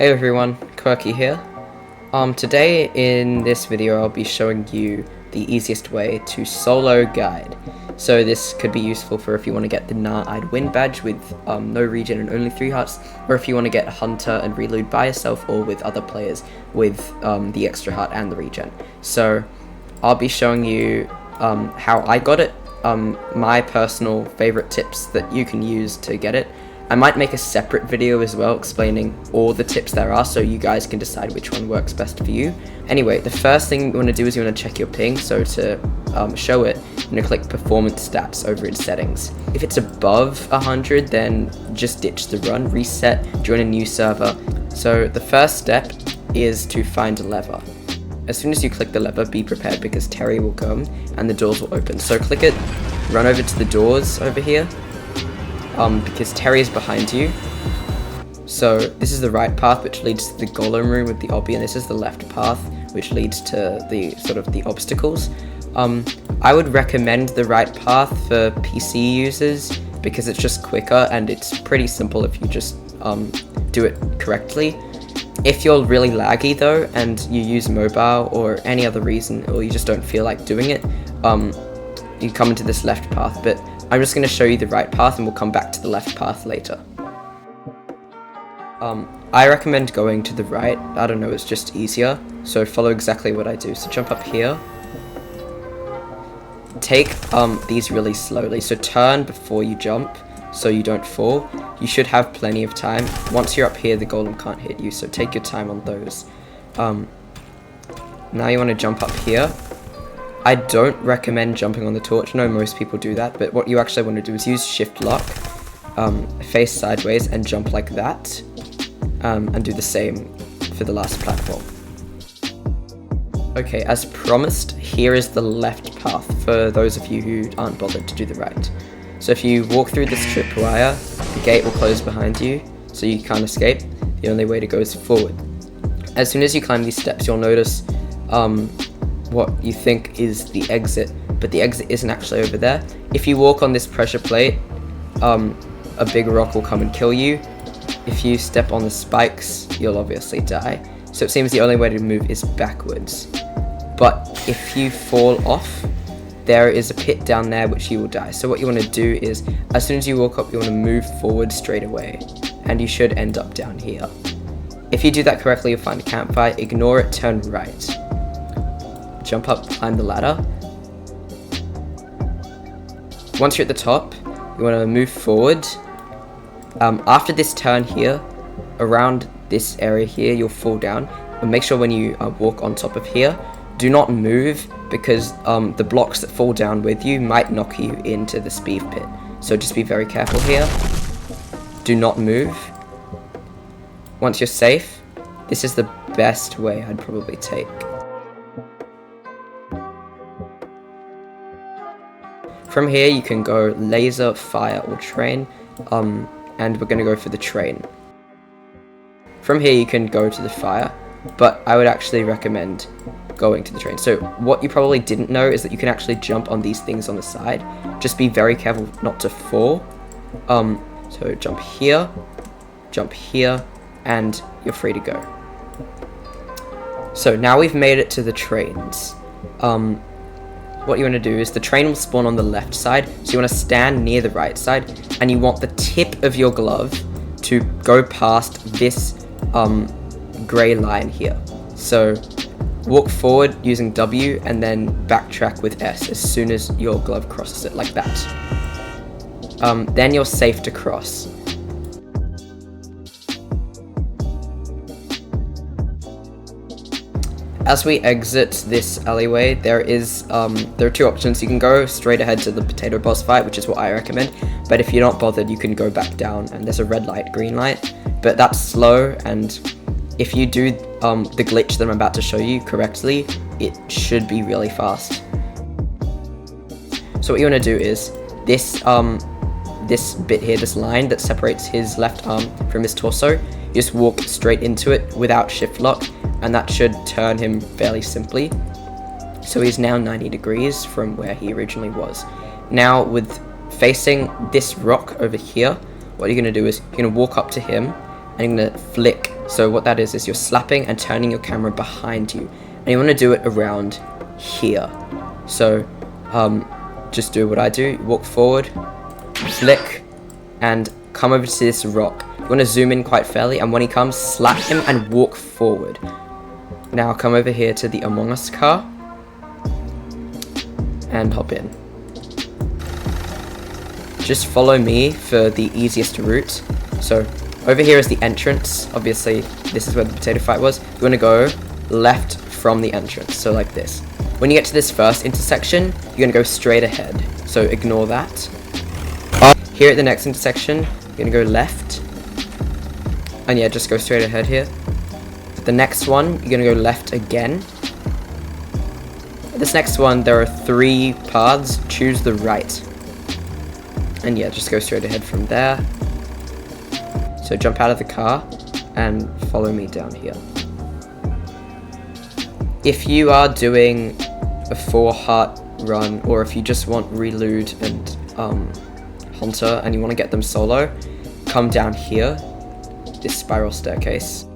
Hey everyone, Quirky here. Today in this video I'll be showing you the easiest way to solo guide. So this could be useful for if you want to get the Nah-I'd Win badge with no regen and only 3 hearts, or if you want to get Hunter and Reload by yourself or with other players with the extra heart and the regen. So I'll be showing you how I got it, my personal favorite tips that you can use to get it. I might make a separate video as well explaining all the tips there are so you guys can decide which one works best for you. Anyway, the first thing you want to do is you want to check your ping. So to show it, you're going to click performance stats over in settings. If it's above 100, then just ditch the run, reset, join a new server. So the first step is to find a lever. As soon as you click the lever, be prepared because Terry will come and the doors will open. So click it, run over to the doors over here. Because Terry is behind you. So this is the right path which leads to the golem room with the obby, and this is the left path which leads to the sort of the obstacles. I would recommend the right path for PC users because it's just quicker and it's pretty simple if you just do it correctly. If you're really laggy though and you use mobile or any other reason, or you just don't feel like doing it, you come into this left path, but I'm just going to show you the right path and we'll come back to the left path later. I recommend going to the right. I don't know, it's just easier. So follow exactly what I do. So jump up here. Take these really slowly. So turn before you jump so you don't fall. You should have plenty of time. Once you're up here, the golem can't hit you, so take your time on those. Now you want to jump up here. I don't recommend jumping on the torch. I know most people do that, but what you actually want to do is use shift lock, face sideways and jump like that, and do the same for the last platform. Okay, as promised, here is the left path for those of you who aren't bothered to do the right. So if you walk through this tripwire, the gate will close behind you, so you can't escape. The only way to go is forward. As soon as you climb these steps, you'll notice what you think is the exit, but the exit isn't actually over there. If you walk on this pressure plate, a big rock will come and kill you. If you step on the spikes, you'll obviously die. So it seems the only way to move is backwards. But if you fall off, there is a pit down there which you will die. So what you want to do is, as soon as you walk up, you want to move forward straight away, and you should end up down here. If you do that correctly, you'll find a campfire. Ignore it, turn right. Jump up, climb the ladder. Once you're at the top, you want to move forward. After this turn here, around this area here, you'll fall down. And make sure when you walk on top of here, do not move because the blocks that fall down with you might knock you into the speed pit. So just be very careful here. Do not move. Once you're safe, this is the best way I'd probably take. From here you can go laser, fire or train, and we're going to go for the train. From here you can go to the fire, but I would actually recommend going to the train. So what you probably didn't know is that you can actually jump on these things on the side. Just be very careful not to fall. So jump here, and you're free to go. So now we've made it to the trains. What you want to do is the train will spawn on the left side, so you want to stand near the right side, and you want the tip of your glove to go past this grey line here. So walk forward using W and then backtrack with S as soon as your glove crosses it, like that. Then you're safe to cross. As we exit this alleyway, there are two options. You can go straight ahead to the potato boss fight, which is what I recommend, but if you're not bothered, you can go back down and there's a red light, green light, but that's slow, and if you do the glitch that I'm about to show you correctly, it should be really fast. So what you want to do is this bit here, this line that separates his left arm from his torso, you just walk straight into it without shift lock, and that should turn him fairly simply. So he's now 90 degrees from where he originally was. Now with facing this rock over here, what you're going to do is you're going to walk up to him and you're going to flick So what that is you're slapping and turning your camera behind you, and you want to do it around here. So just do what I do, walk forward, flick, and come over to this rock. You want to zoom in quite fairly, and when he comes, slap him and walk forward. Now come over here to the Among Us car and hop in. Just follow me for the easiest route. So over here is the entrance. Obviously this is where the potato fight was. You want to go left from the entrance, so like this. When you get to this first intersection, you're going to go straight ahead, so ignore that. Here at the next intersection, you're going to go left, and yeah, just go straight ahead here. The next one, you're going to go left again. This next one, there are 3 paths, choose the right. And yeah, just go straight ahead from there. So jump out of the car and follow me down here. If you are doing a 4-heart run, or if you just want Relude and Hunter and you want to get them solo, come down here, this spiral staircase.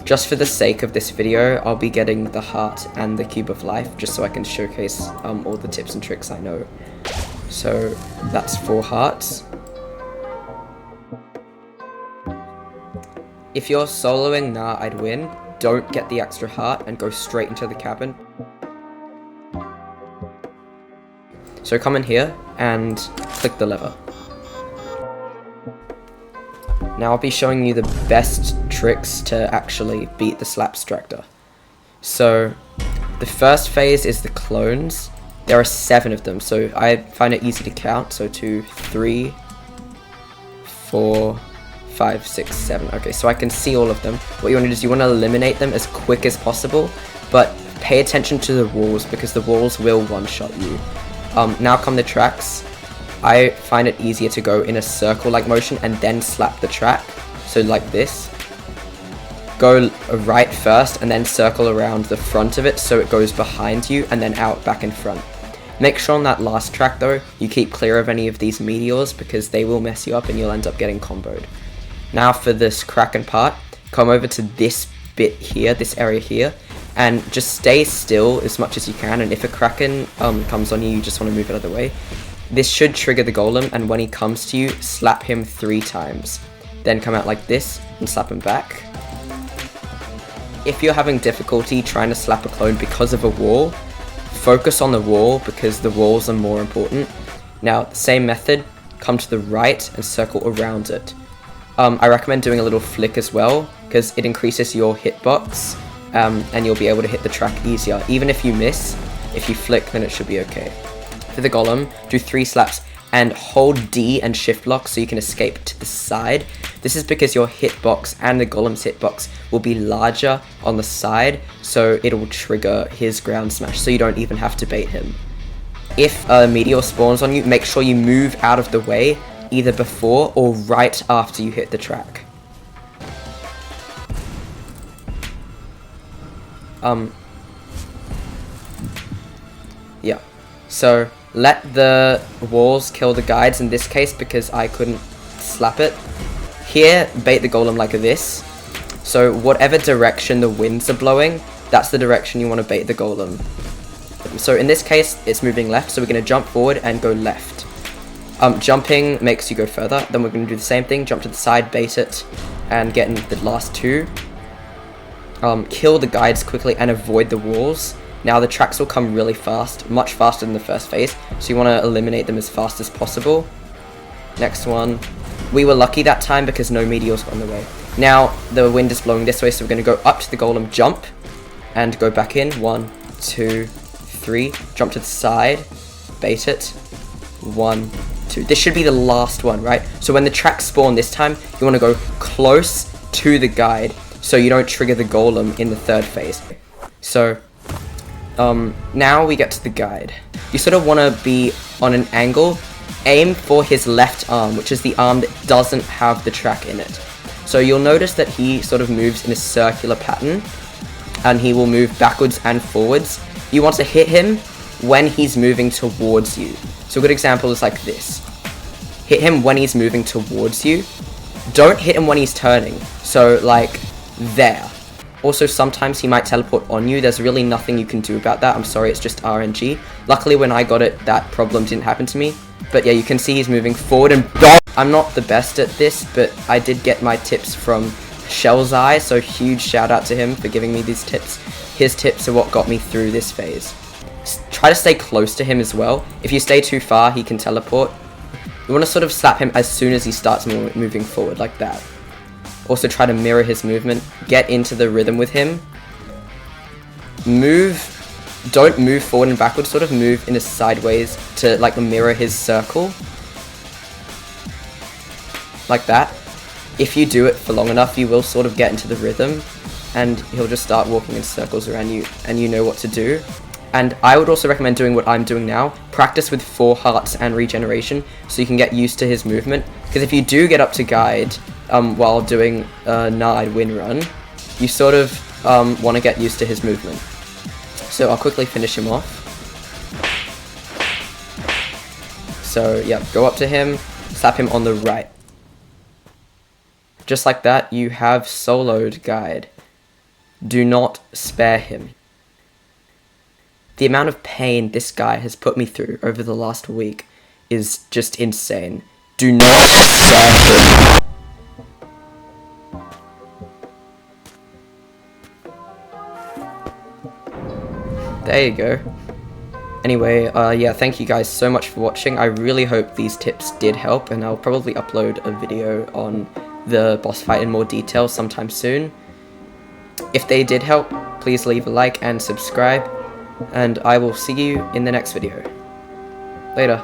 Just for the sake of this video, I'll be getting the heart and the cube of life, just so I can showcase all the tips and tricks I know. So that's 4 hearts. If you're soloing Nah, I'd win, don't get the extra heart and go straight into the cabin. So come in here and click the lever. Now I'll be showing you the best tricks to actually beat the Slapstractor. So the first phase is the clones. There are 7 of them, so I find it easy to count. So 2, 3, 4, 5, 6, 7. Okay, so I can see all of them. What you want to do is you want to eliminate them as quick as possible, but pay attention to the walls because the walls will one-shot you. Now come the tracks. I find it easier to go in a circle-like motion and then slap the track. So like this. Go right first and then circle around the front of it so it goes behind you and then out back in front. Make sure on that last track though, you keep clear of any of these meteors because they will mess you up and you'll end up getting comboed. Now for this Kraken part, come over to this bit here, this area here, and just stay still as much as you can, and if a Kraken comes on you, you just want to move it out of the way. This should trigger the golem, and when he comes to you, slap him 3 times. Then come out like this and slap him back. If you're having difficulty trying to slap a clone because of a wall, focus on the wall because the walls are more important. Now, same method, come to the right and circle around it. I recommend doing a little flick as well because it increases your hitbox and you'll be able to hit the track easier. Even if you miss, if you flick, then it should be okay. For the golem, do 3 slaps and hold D and shift lock so you can escape to the side. This is because your hitbox and the golem's hitbox will be larger on the side, so it will trigger his ground smash, so you don't even have to bait him. If a meteor spawns on you, make sure you move out of the way, either before or right after you hit the track. Yeah, so let the walls kill the guides in this case because I couldn't slap it. Here, bait the golem like this. So whatever direction the winds are blowing, that's the direction you want to bait the golem. So in this case, it's moving left, so we're going to jump forward and go left. Jumping makes you go further. Then we're going to do the same thing, jump to the side, bait it, and get in the last 2. Kill the guides quickly and avoid the walls. Now the tracks will come really fast, much faster than the first phase, so you want to eliminate them as fast as possible. Next one. We were lucky that time because no meteors got on the way. Now the wind is blowing this way, so we're going to go up to the golem, jump, and go back in. 1, 2, 3. Jump to the side, bait it. 1, 2. This should be the last one, right? So when the tracks spawn this time, you want to go close to the guide so you don't trigger the golem in the 3rd phase. So now we get to the guide. You sort of want to be on an angle. Aim for his left arm, which is the arm that doesn't have the track in it. So you'll notice that he sort of moves in a circular pattern, and he will move backwards and forwards. You want to hit him when he's moving towards you. So a good example is like this. Hit him when he's moving towards you. Don't hit him when he's turning. So, like, there. Also, sometimes he might teleport on you. There's really nothing you can do about that. I'm sorry, it's just RNG. Luckily, when I got it, that problem didn't happen to me. But yeah, you can see he's moving forward and... I'm not the best at this, but I did get my tips from Shell's Eye, so huge shout out to him for giving me these tips. His tips are what got me through this phase. Try to stay close to him as well. If you stay too far, he can teleport. You want to sort of slap him as soon as he starts moving forward, like that. Also try to mirror his movement. Get into the rhythm with him. Don't move forward and backwards, sort of move in a sideways to like mirror his circle. Like that. If you do it for long enough, you will sort of get into the rhythm and he'll just start walking in circles around you and you know what to do. And I would also recommend doing what I'm doing now. Practice with 4 hearts and regeneration so you can get used to his movement. Because if you do get up to guide while doing a Na'D win run, you sort of want to get used to his movement. So I'll quickly finish him off. So yeah, go up to him, slap him on the right. Just like that, you have soloed guide. Do not spare him. The amount of pain this guy has put me through over the last week is just insane. Do not spare him. There you go. Anyway, yeah, thank you guys so much for watching. I really hope these tips did help, and I'll probably upload a video on the boss fight in more detail sometime soon. If they did help, please leave a like and subscribe, and I will see you in the next video. Later.